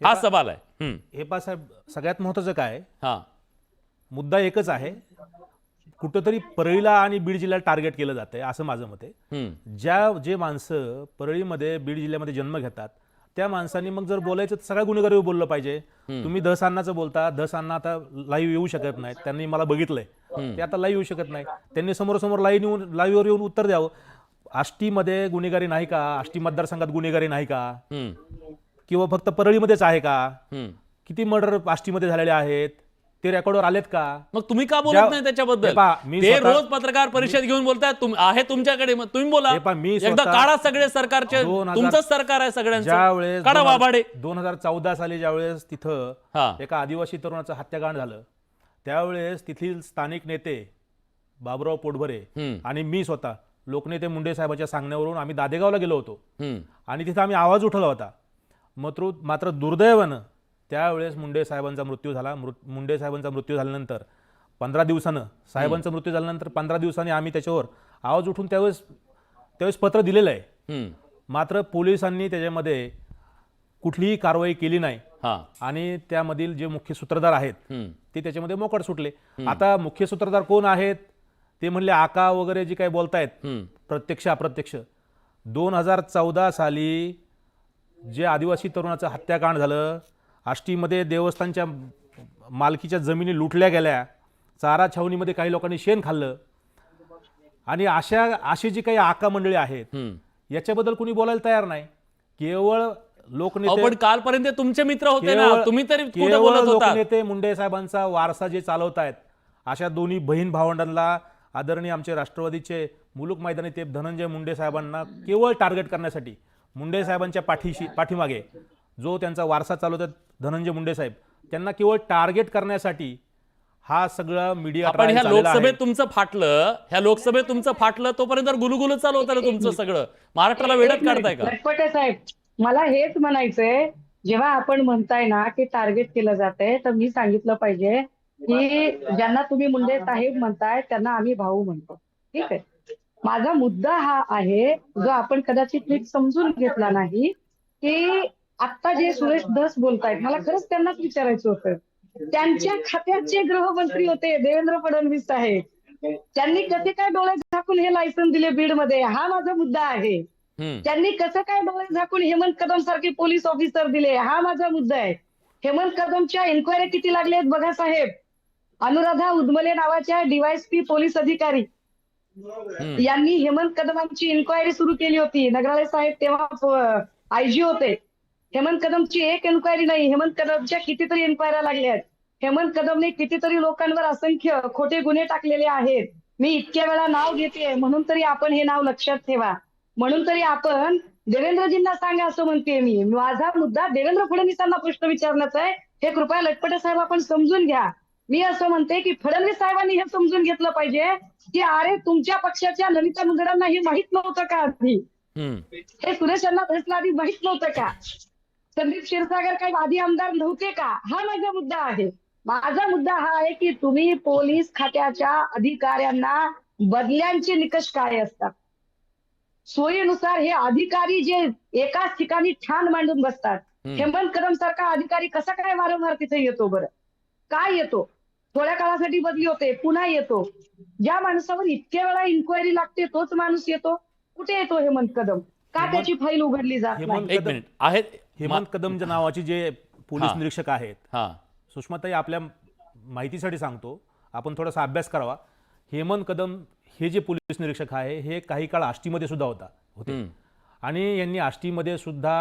हा सवाल आहे. हे पहा साहेब, सगळ्यात महत्वाचं काय, हा मुद्दा एकच आहे, कुठंतरी परळीला आणि बीड जिल्ह्याला टार्गेट केलं जातंय असं माझं मत आहे. जे माणसं परळीमध्ये बीड जिल्ह्यामध्ये जन्म घेतात त्या माणसांनी मग जर बोलायचं तर सगळ्या गुन्हेगारी बोललं पाहिजे. तुम्ही दहसांनाचं बोलता, दहसांना आता लाईव्ह येऊ शकत नाहीत, त्यांनी मला बघितलंय, ते आता लाईव्ह येऊ शकत नाही, त्यांनी समोर लाईव्हवर येऊन उत्तर द्यावं. आष्टीमध्ये गुन्हेगारी नाही का? आष्टी मतदारसंघात गुन्हेगारी नाही का? किंवा फक्त परळीमध्येच आहे का? किती मर्डर आष्टीमध्ये झालेले आहेत, ते रेकॉर्डवर आलेत का? मग तुम्ही का बोलत नाही त्याच्याबद्दल? ते रोज पत्रकार परिषद घेऊन बोलतायत, आहे तुमच्याकडे, मग तुम्ही बोला. एकदा काढा सगळे सरकारचे, तुमचंच सरकार आहे सगळ्यांचं, काढा वाभाडे. 2014 साली ज्यावेळेस तिथं एका आदिवासी तरुणाचं हत्याकांड झालं, त्यावेळेस तिथील स्थानिक नेते बाबुराव पोटभरे आणि मी स्वतः लोकनेते मुंडे साहेबांच्या सांगण्यावरून आम्ही दादेगावला गेलो होतो आणि तिथं आम्ही आवाज उठवला होता. मात्र दुर्दैवानं त्यावेळेस मुंडे साहेबांचा मृत्यू झाला. मुंडे साहेबांचा मृत्यू झाल्यानंतर 15 दिवसानं, साहेबांचा मृत्यू झाल्यानंतर 15 दिवसांनी आम्ही त्याच्यावर आवाज उठून त्यावेळेस पत्र दिलेलं आहे. मात्र पोलिसांनी त्याच्यामध्ये कुठलीही कारवाई केली नाही आणि त्यामधील जे मुख्य सूत्रधार आहेत ते त्याच्यामध्ये मोकाट सुटले. आता मुख्य सूत्रधार कोण आहेत ते म्हणले आका वगैरे जे काही बोलतायत, प्रत्यक्ष अप्रत्यक्ष. 2014 साली जे आदिवासी तरुणाचं हत्याकांड झालं, आष्टीमध्ये देवस्थानच्या मालकीच्या जमिनी लुटल्या गेल्या, चारा छावणीमध्ये काही लोकांनी शेण खाल्लं, आणि अशी जी काही आका मंडळी आहेत याच्याबद्दल कुणी बोलायला तयार नाही. केवळ लोकनेते, पण कालपर्यंत तुमचे मित्र होते ना, तुम्ही तरी कुठे बोलत होता? लोकनेते मुंडे साहेबांचा वारसा जे चालवतायत अशा दोन्ही बहीण भावंडांना, आदरणीय आमचे राष्ट्रवादीचे मुलुक मैदानी ते धनंजय मुंडे साहेबांना केवळ टार्गेट करण्यासाठी, मुंडे साहेबांच्या पाठीमागे जो त्यांचा वारसा चालवतात धनंजय मुंडे साहेब, त्यांना केवळ टार्गेट करण्यासाठी हा सगळा मीडिया. आपण ह्या लोकसभेत तुमचं फाटलं तोपर्यंत गुलुगुलू चालू होतं तुमचं सगळं, महाराष्ट्राला वेळात काढताय का? लटपटे साहेब, मला हेच म्हणायचंय, जेव्हा आपण म्हणताय ना की टार्गेट केलं जातंय, तर मी सांगितलं पाहिजे की ज्यांना तुम्ही मुंडे साहेब म्हणताय त्यांना आम्ही भाऊ म्हणतो, ठीक आहे. माझा मुद्दा हा आहे, जो आपण कदाचित नीट समजून घेतला नाही, की आता जे सुरेश धस बोलतायत, मला खरंच त्यांनाच विचारायचं होतं. त्यांच्या खात्याचे गृहमंत्री होते देवेंद्र फडणवीस साहेब, त्यांनी कसे काय डोळे झाकून हे लायसन दिले बीडमध्ये, हा माझा मुद्दा आहे. त्यांनी कसं काय डोळे झाकून हेमंत कदम सारखे पोलीस ऑफिसर दिले, हा माझा मुद्दा आहे. हेमंत कदमच्या इन्क्वायरी किती लागले आहेत बघा साहेब. अनुराधा उदमले नावाच्या डीवायएसपी पोलीस अधिकारी यांनी हेमंत कदमांची इन्क्वायरी सुरू केली होती. नगराळे साहेब तेव्हा आयजी होते. हेमंत कदमची एक इन्क्वायरी नाही, हेमंत कदमच्या कितीतरी इन्क्वायऱ्या लागल्या आहेत. हेमंत कदमने कितीतरी लोकांवर असंख्य खोटे गुन्हे टाकलेले आहेत. मी इतक्या वेळा नाव घेते म्हणून तरी आपण हे नाव लक्षात ठेवा, म्हणून तरी आपण देवेंद्रजींना सांगा असं म्हणते मी. माझा मुद्दा देवेंद्र फडणवीसांना प्रश्न विचारण्याचा आहे, हे कृपया लटपटे साहेब आपण समजून घ्या. मी असं म्हणते की फडणवीस साहेबांनी हे समजून घेतलं पाहिजे की अरे तुमच्या पक्षाच्या ललिता मुंदडांना हे माहित नव्हतं का आधी, हे सुरेश यांना धसला आधी माहित नव्हतं का, संदीप क्षीरसागर काही आधी आमदार नव्हते का, हा माझा मुद्दा आहे. माझा मुद्दा हा आहे की तुम्ही पोलीस खात्याच्या अधिकाऱ्यांना बदल्यांचे निकष काय असतात, सोयीनुसार हे अधिकारी जे एकाच ठिकाणी ठाण मांडून बसतात, हेमंत कदम सारखा अधिकारी कसा काय वारंवार तिथे येतो बरं, काय येतो, थोड्या काळासाठी बदली होते पुन्हा येतो. ज्या माणसावर इतक्या वेळा इन्क्वायरी लागते तोच माणूस येतो, कुठे येतो हेमंत कदम, का त्याची फाईल उघडली जात नाही? हेमंत कदमच्या नावाची जे पोलीस हां. निरीक्षक आहेत. हां सुषमाताई, आपल्या माहितीसाठी सांगतो, आपण थोडासा अभ्यास करावा. हेमंत कदम हे जे पोलीस निरीक्षक आहे हे काही काळ आष्टीमध्ये सुद्धा होते आणि यांनी आष्टीमध्ये सुद्धा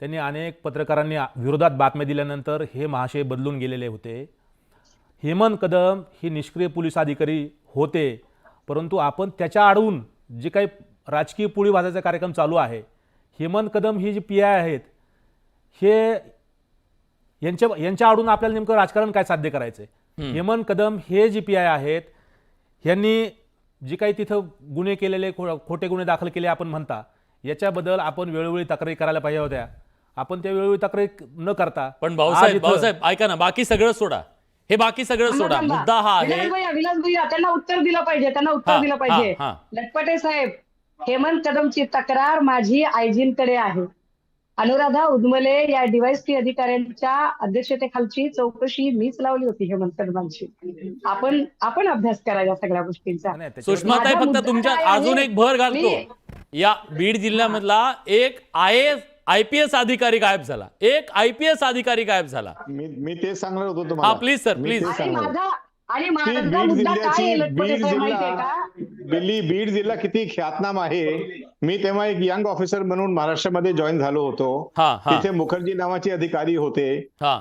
त्यांनी अनेक पत्रकारांनी विरोधात बातम्या दिल्यानंतर हे महाशय बदलून गेलेले होते. हेमंत कदम हे निष्क्रिय पोलीस अधिकारी होते, परंतु आपण त्याच्या आडून जे काही राजकीय पोळी भाजायचा कार्यक्रम चालू आहे, हेमंत कदम ही जी PI आहेत हे यांच्या आडून आपल्याला नेमकं राजकारण काय साध्य करायचंय. हेमंत कदम हे जे PI आहेत यांनी जे काही तिथं गुन्हे केलेले, खोटे गुन्हे दाखल केले आपण म्हणता, याच्याबद्दल आपण वेळोवेळी तक्रारी करायला पाहिजे होत्या. आपण त्या वेळोवेळी तक्रारी न करता पण भाऊसाहेब ऐका ना, बाकी सगळं सोडा, हे बाकी सगळं सोडा, थांबा. मुद्दा हा आहे. विलास भैया त्यांना उत्तर दिलं पाहिजे, त्यांना उत्तर दिलं पाहिजे. हां. लटपटे साहेब, हेमंत कदमची तक्रार माझी आयजींकडे आहे. अनुराधा उदमले या DYSP अधिकाऱ्यांच्या अध्यक्षतेखालची चौकशी मीच लावली होती हेमंत कदमांची. आपण अभ्यास करा या सगळ्या गोष्टींचा. नाही, त्याच्यावर- सुषमाताई, माझा फक्त मुद्दा तुमच्या काय आहे? अजून एक भर घालतो. या बीड जिल्ह्यामधला एक IPS अधिकारी गायब झाला, एक IPS अधिकारी गायब झाला. मी तेच सांगणार होतो हा, तुम्हाला. Please sir, me please. तेच आणि सांगणार होतो. माझा की मुद्दा काय आहे लटपटे साहेब माहितीये का? बीड जिल्हा किती ख्यातनाम आहे. मी तेव्हा एक यंग ऑफिसर म्हणून महाराष्ट्रामध्ये जॉईन झालो होतो. तिथे मुखर्जी नावाचे अधिकारी होते.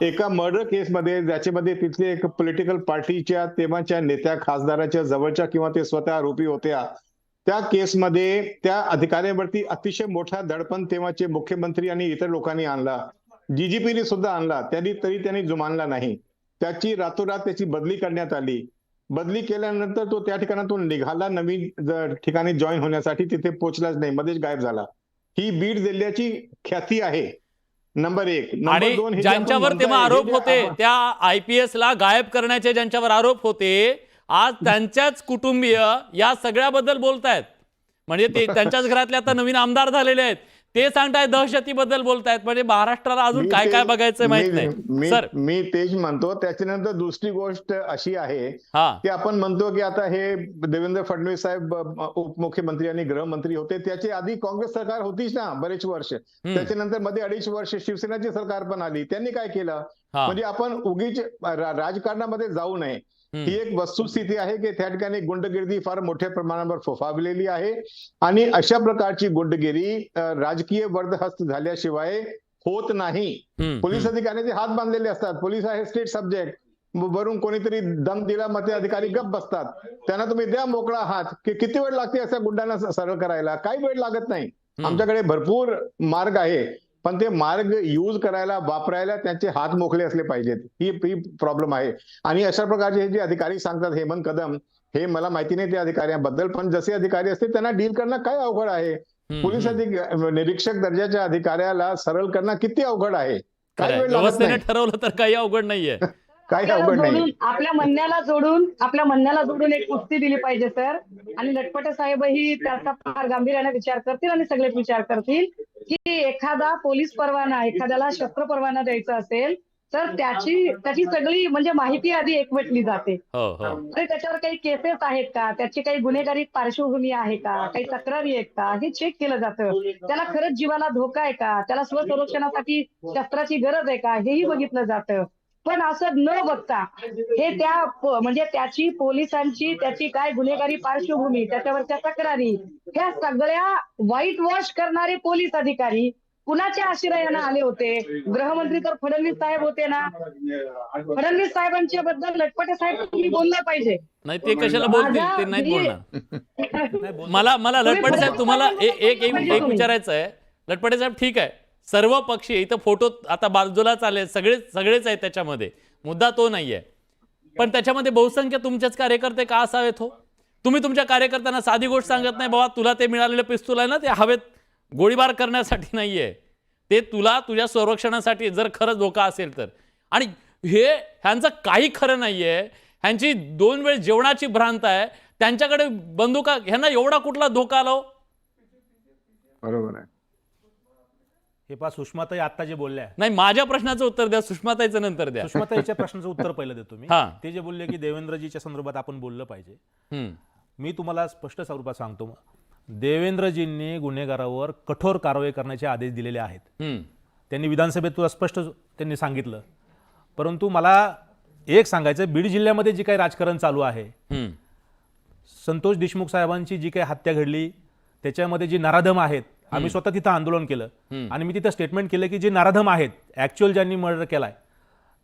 एका मर्डर केसमध्ये, ज्याच्यामध्ये तिथले एक पॉलिटिकल पार्टीच्या तेव्हाच्या नेत्या खासदाराच्या जवळच्या किंवा ते स्वतः आरोपी होत्या, त्या केसमध्ये त्या अधिकाऱ्यांवरती अतिशय मोठा दडपण तेव्हाचे मुख्यमंत्री आणि इतर लोकांनी आणला. DGPने सुद्धा आणला, त्यांनी जुमानला नाही. त्याची रातोरात त्याची बदली करण्यात आली. बदली केल्यानंतर तो त्या ठिकाणातून निघाला, नवीन ठिकाणी जॉईन होण्यासाठी, तिथे पोहोचलाच नाही, मध्येच गायब झाला. ही बीड जिल्ह्याची ख्याती आहे, नंबर 1. आणि ज्यांच्यावर तेव्हा आरोप होते, त्या IPS ला गायब करण्याचे ज्यांच्यावर आरोप होते, आज त्यांच्याच कुटुंबीय या सगळ्याबद्दल बोलतायत. म्हणजे ते त्यांच्याच घरातले आता नवीन आमदार झालेले आहेत, ते सांगतायत दहशतीबद्दल बोलतायत. म्हणजे महाराष्ट्राला अजून काय काय बघायचं माहित नाही. सर, मी तेच म्हणतो. त्याच्यानंतर दुसरी गोष्ट अशी आहे की आपण म्हणतो की आता हे देवेंद्र फडणवीस साहेब उपमुख्यमंत्री आणि गृहमंत्री होते, त्याच्या आधी काँग्रेस सरकार होतीच ना बरेच वर्ष. त्याच्यानंतर मध्ये 2.5 वर्ष शिवसेनेची सरकार पण आली. त्यांनी काय केलं? म्हणजे आपण उगीच राजकारणामध्ये जाऊ नये. ही एक वस्तुस्थिती आहे की त्या ठिकाणी गुंडगिरी फार मोठ्या प्रमाणावर फोफावलेली आहे आणि अशा प्रकारची गुंडगिरी राजकीय बरदहस्त झाल्याशिवाय होत नाही. पोलीस अधिकाऱ्यांचे हात बांधलेले असतात. पोलीस आहे स्टेट सब्जेक्ट. वरून कोणीतरी दम दिला, मग ते अधिकारी गप्प बसतात. त्यांना तुम्ही द्या मोकळा हात, की किती वेळ लागते अशा गुंडांना सरळ करायला? काही वेळ लागत नाही. आमच्याकडे भरपूर मार्ग आहे, पण ते मार्ग यूज करायला, वापरायला त्यांचे हात मोकळे असले पाहिजेत. ही प्रॉब्लेम आहे. आणि अशा प्रकारचे हे जे अधिकारी सांगतात हेमंत कदम, हे मला माहिती नाही त्या अधिकाऱ्यांबद्दल, पण जसे अधिकारी असते त्यांना डील करणं काय अवघड आहे? पोलीस निरीक्षक दर्जाच्या अधिकाऱ्याला सरळ करणं किती अवघड आहे? काय वेळ लागत नाही. ठरवलं तर काही अवघड नाहीये. काही अवघड नाही. आपल्या म्हणण्याला जोडून एक पुस्ती दिली पाहिजे सर. आणि लटपटे साहेबही त्याचा फार गांभीर्याने विचार करतील आणि सगळेच विचार करतील की एखादा पोलीस परवाना, एखाद्याला शस्त्र परवाना द्यायचा असेल तर त्याची सगळी म्हणजे माहिती आधी एकवटली जाते. आणि त्याच्यावर काही केसेस आहेत का, त्याची काही गुन्हेगारी पार्श्वभूमी आहे का, काही तक्रारी आहेत का, हे चेक केलं जातं. त्याला खरंच जीवाला धोका आहे का, त्याला स्वसंरक्षणासाठी शस्त्राची गरज आहे का, हेही बघितलं जातं. पण असं न बघता हे म्हणजे त्याची पोलिसांची त्याची काय गुन्हेगारी पार्श्वभूमी, त्याच्यावरच्या तक्रारी, ह्या सगळ्या व्हाईट वॉश करणारे पोलीस अधिकारी कुणाच्या आश्रयाने आले होते? गृहमंत्री तर फडणवीस साहेब होते ना. फडणवीस साहेबांच्या बद्दल लटपटे साहेब तुम्ही बोललं पाहिजे. नाही, ते कशाला बोलतील? ते नाही बोलणार. मला लटपटे साहेब तुम्हाला एक विचारायचं आहे. लटपटे साहेब, ठीक आहे, सर्व पक्षी इथं फोटो आता बाजूलाच आले, सगळेच आहेत त्याच्यामध्ये, मुद्दा तो नाहीये. पण त्याच्यामध्ये बहुसंख्य तुमचेच कार्यकर्ते का असावेत हो? तुम्ही तुमच्या कार्यकर्त्यांना साधी गोष्ट सांगत नाही, बाबा तुला ते मिळालेलं पिस्तूल आहे ना, ते हवेत गोळीबार करण्यासाठी नाहीये, ते तुला तुझ्या संरक्षणासाठी, जर खरंच धोका असेल तर. आणि ह्यांचं काही खरं नाहीये. ह्यांची 2 वेळ जेवणाची भ्रांत आहे. त्यांच्याकडे बंदुका, ह्यांना एवढा कुठला धोका आला? बरोबर आहे. हे पहा, सुषमाताई आता जे बोलल्या, नाही, माझ्या प्रश्नाचं उत्तर द्या, सुषमाताईचं नंतर द्या. सुषमाताईच्या प्रश्नाचं उत्तर पहिलं देतो मी. ते जे बोलले की देवेंद्रजीच्या संदर्भात आपण बोललं पाहिजे, मी तुम्हाला स्पष्ट स्वरूपात सांगतो, देवेंद्रजींनी गुन्हेगारावर कठोर कारवाई करण्याचे आदेश दिलेले आहेत. त्यांनी विधानसभेत स्पष्ट त्यांनी सांगितलं. परंतु मला एक सांगायचं, बीड जिल्ह्यामध्ये जी काही राजकारण चालू आहे, संतोष देशमुख साहेबांची जी काही हत्या घडली त्याच्यामध्ये जी नराधम आहेत, आम्ही स्वतः तिथं आंदोलन केलं आणि मी तिथं स्टेटमेंट केलं की जे नराधम आहेत, ॲक्च्युअल ज्यांनी मर्डर केलाय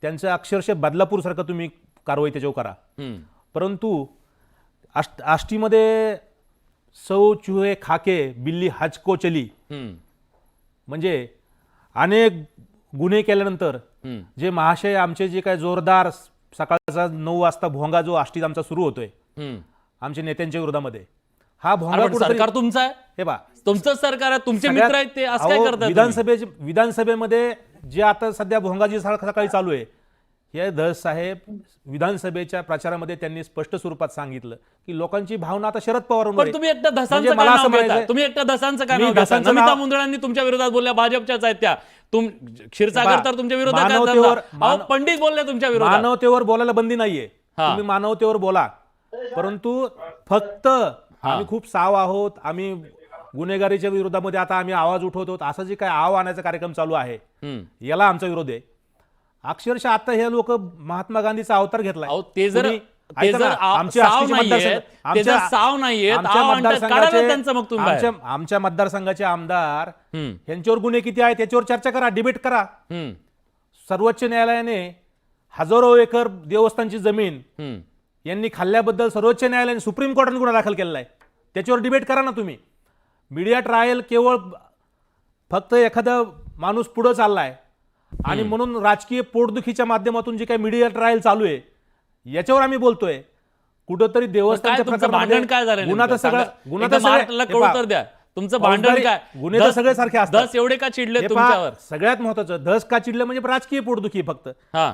त्यांचं अक्षरशः बदलापूरसारखं तुम्ही कारवाई त्याच्यावर करा. परंतु आष्टीमध्ये सौ चूहे खाके बिल्ली हजको चली, म्हणजे अनेक गुन्हे केल्यानंतर जे महाशय आमचे जे काय जोरदार सकाळचा 9 वाजता भोंगा जो आष्टीत आमचा सुरू होतोय आमच्या नेत्यांच्या विरोधामध्ये, हा भोंगा सरकार तुमचं आहे, हे बा तुमचं सरकार आहे, तुमचे मित्र आहेत ते असं काय करतात? विधानसभेमध्ये जे आता सध्या भोंगाजी सकाळी चालू आहे, हे धस साहेब विधानसभेच्या प्रचारामध्ये त्यांनी स्पष्ट स्वरूपात सांगितलं की लोकांची भावना आता शरद पवारांवर पण आहे. तुम्ही एकट्या म्हणजे धसांचं मला काय असं नाव घेता? म्हणायचंय- तुम्ही एकट्या धसांचं काय मी नाव घेता? धसांचं नमिता नाव- मुंदळांनी तुमच्या विरोधात बोलल्या, भाजपच्याच आहेत त्या. क्षीरसागर तर तुमच्या विरोधात काय मानवतेवर- धरला? अहो, पंडित बोलले तुमच्या विरोधात. मानवतेवर बोलायला बंदी नाहीये, हा. तुम्ही मानवतेवर बोला, परंतु फक्त आम्ही खूप साव आहोत, आम्ही गुन्हेगारीच्या विरोधामध्ये आता आम्ही आवाज उठवतो, असं जे काय आव आणायचा कार्यक्रम चालू आहे याला आमचा विरोध आहे. अक्षरशः आता हे लोक महात्मा गांधीचा अवतार घेतलाय. अहो, ते जर तुम्ही- ते ऐका जर ना, आमचे साव आष्टीचे नाहीयेत, मतदारसंघ- ते जर आमच्या- साव नाहीयेत, आमच्या आव आणतात, मतदारसंघाचे- काढा ना त्यांचं मग तुम्ही बाहेर. आमच्या मतदारसंघाचे आमदार यांच्यावर गुन्हे किती आहेत त्याच्यावर चर्चा करा, डिबेट करा. सर्वोच्च न्यायालयाने हजारो एकर देवस्थानची जमीन यांनी खाल्ल्याबद्दल सर्वोच्च न्यायालयाने सुप्रीम कोर्टाने गुन्हा दाखल केलेला आहे, त्याच्यावर डिबेट करा ना तुम्ही. मीडिया ट्रायल केवळ फक्त एखादा माणूस पुढे चाललाय आणि म्हणून राजकीय पोटदुखीच्या माध्यमातून जे काही मीडिया ट्रायल चालू आहे याच्यावर आम्ही बोलतोय. कुठंतरी काय देवस्थानच्या तुमचं भांडण काय झालं? गुन्हा तर नेमकं? सगळं सांगा. गुन्हा एकदा तर सगळे- महाराष्ट्राला हे कळू पहा, तर द्या, तुमचं भांडण फौजदारी काय? गुन्हे तर सगळे सारखे असतात. दस एवढे का चिडले हे पहा, तुमच्यावर? सगळ्यात महत्वाचं धस का चिडलं म्हणजे राजकीय पोटदुखी फक्त. हा,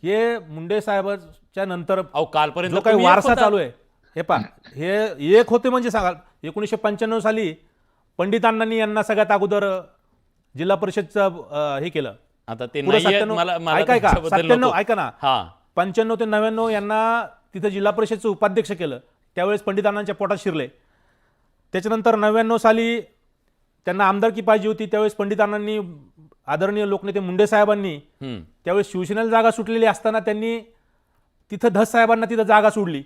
हे मुंडे साहेबांच्या नंतर अहो, कालपर्यंत जो काही तुम्ही एक वारसा होता. चालू आहे, हे पहा, हे एक होते म्हणजे सांगा 1995 साली पंडित अण्णांनी यांना सगळ्यात अगोदर जिल्हा परिषदचं हे केलं. आता ते पुढं नाहीये, 97 मला ऐका ऐका, त्याच्याबद्दल 97 नको. ऐका ना, हा, 95 ते 99 यांना तिथं जिल्हा परिषदचं उपाध्यक्ष केलं, त्यावेळेस पंडित अण्णांच्या पोटात शिरले. त्याच्यानंतर 99 साली त्यांना आमदारकी पाहिजे होती, त्यावेळेस पंडित अण्णांनी आदरणीय लोकनेते मुंडे साहेबांनी त्यावेळेस शिवसेनेला जागा सुटलेली असताना त्यांनी तिथं धस साहेबांना तिथं जागा सोडली.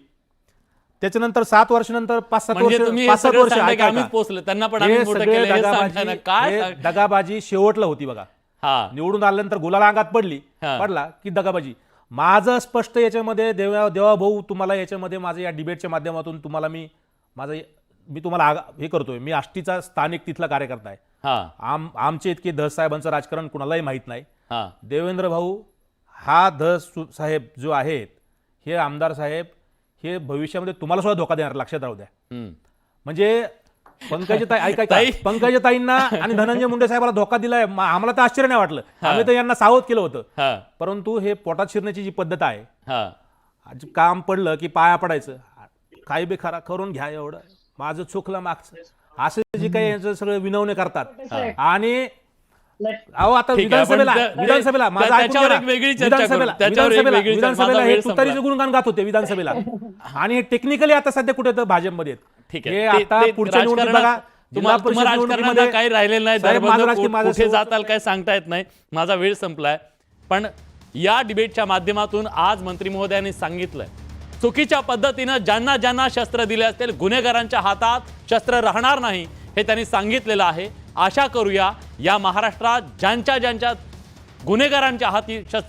त्याच्यानंतर 7 वर्षानंतर 5-7 म्हणजे वर्ष तुम्ही हे 5-7 सगळं वर्ष सांगताय की ऐका आम्हीच का? पोचलो, त्यांना पण हे आम्ही मोठं सगळे केलं, हे सांगताय ना. काय हे सांग- दगाबाजी शेवटला होती बघा. हा, निवडून आल्यानंतर गुलाला अंगात हा. पडला की दगाबाजी. माझं स्पष्ट याच्यामध्ये देवा भाऊ तुम्हाला याच्यामध्ये माझं या डिबेटच्या माध्यमातून तुम्हाला मी तुम्हाला हे करतोय, मी आष्टीचा स्थानिक तिथला कार्यकर्ता आहे. हा, आमचे इतके धस साहेबांचं राजकारण कुणालाही माहीत नाही. हा. देवेंद्र भाऊ हा धस साहेब जो आहेत, हे आमदार साहेब हे भविष्यामध्ये तुम्हाला सुद्धा धोका देणार, लक्षात राहू द्या. म्हणजे पंकजाताई ऐका ताई. पंकजाताईंना आणि धनंजय मुंडे साहेबाला धोका दिलाय, आम्हाला तर आश्चर्य नाही वाटलं, आम्ही तर यांना सावध केलं होतं. हा, परंतु हे पोटात शिरण्याची जी पद्धत आहे, हा. आज काम पडलं की पाया पडायचं, काही बी खरा करून घ्या, एवढं माझं चुकलं मागचं, असं जे काही यांचं सगळं विनवणे करतात. आणि अहो आता ठीक आहे, विधानसभेला पण विधानसभेला माझं ऐकून त्याच्यावर घ्या एक ना. वेगळी चर्चा करू. विधानसभेला त्याच्यावर एक विधानसभेला वेगळी चर्चा. विधानसभेला माझा हे वेळ तुतारीचं गुणगान गात होते विधानसभेला, आणि हे टेक्निकली आता सध्या कुठे तर भाजपमध्ये आहेत. ठीक हे आहे. आता पुढच्या निवडणुकीत बघा, जिल्हा परिषद राजकारणात निवडणुकीमध्ये काही राहिलेलं नाही, साहेब, माझं दरबंद राजकीय माझं कुठे शेवट- जाताल काय सांगता येत नाही. माझा वेळ संपलाय. पण या डिबेटच्या माध्यमातून आज मंत्री महोदयांनी सांगितलंय, चुकीच्या पद्धतीनं ज्यांना ज्यांना शस्त्र दिले असतील, गुन्हेगारांच्या हातात शस्त्र राहणार नाही, हे त्यांनी सांगितलेलं आहे. आशा करूया या महाराष्ट्रात ज्यांच्या गुन्हेगारांच्या हाती शस्त्र